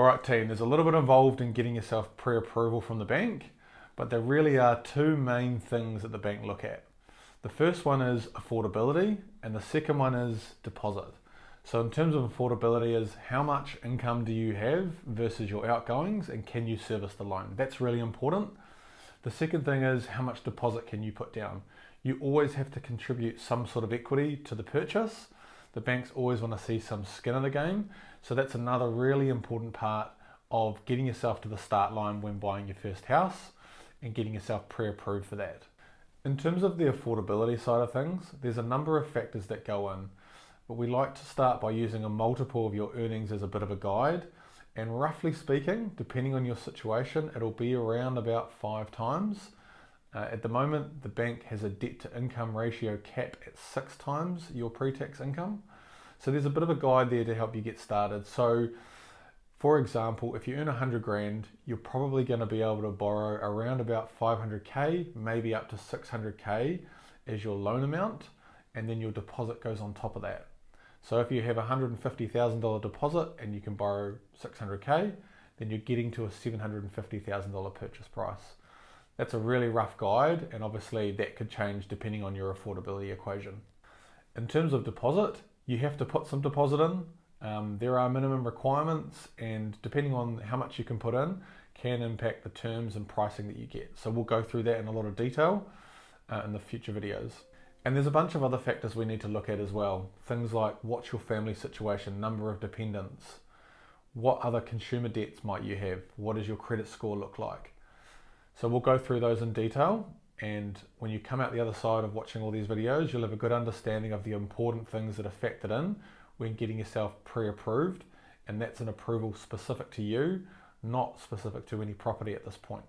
All right, team, there's a little bit involved in getting yourself pre-approval from the bank, but there really are two main things that the bank look at. The first one is affordability, and the second one is deposit. So in terms of affordability is how much income do you have versus your outgoings, and can you service the loan? That's really important. The second thing is how much deposit can you put down? You always have to contribute some sort of equity to the purchase. The banks always want to see some skin in the game. So that's another really important part of getting yourself to the start line when buying your first house and getting yourself pre-approved for that. In terms of the affordability side of things, there's a number of factors that go in, but we like to start by using a multiple of your earnings as a bit of a guide. And roughly speaking, depending on your situation, it'll be around about 5 times. At the moment, the bank has a debt to income ratio cap at 6 times your pre-tax income. So there's a bit of a guide there to help you get started. So for example, if you earn 100 grand, you're probably going to be able to borrow around about 500K, maybe up to 600K as your loan amount, and then your deposit goes on top of that. So if you have a $150,000 deposit and you can borrow 600K, then you're getting to a $750,000 purchase price. That's a really rough guide, and obviously that could change depending on your affordability equation. In terms of deposit, you have to put some deposit in. There are minimum requirements, and depending on how much you can put in, can impact the terms and pricing that you get. So we'll go through that in a lot of detail in the future videos. And there's a bunch of other factors we need to look at as well. Things like what's your family situation, number of dependents, what other consumer debts might you have, what does your credit score look like? So we'll go through those in detail, and when you come out the other side of watching all these videos, you'll have a good understanding of the important things that are factored in when getting yourself pre-approved, and that's an approval specific to you, not specific to any property at this point.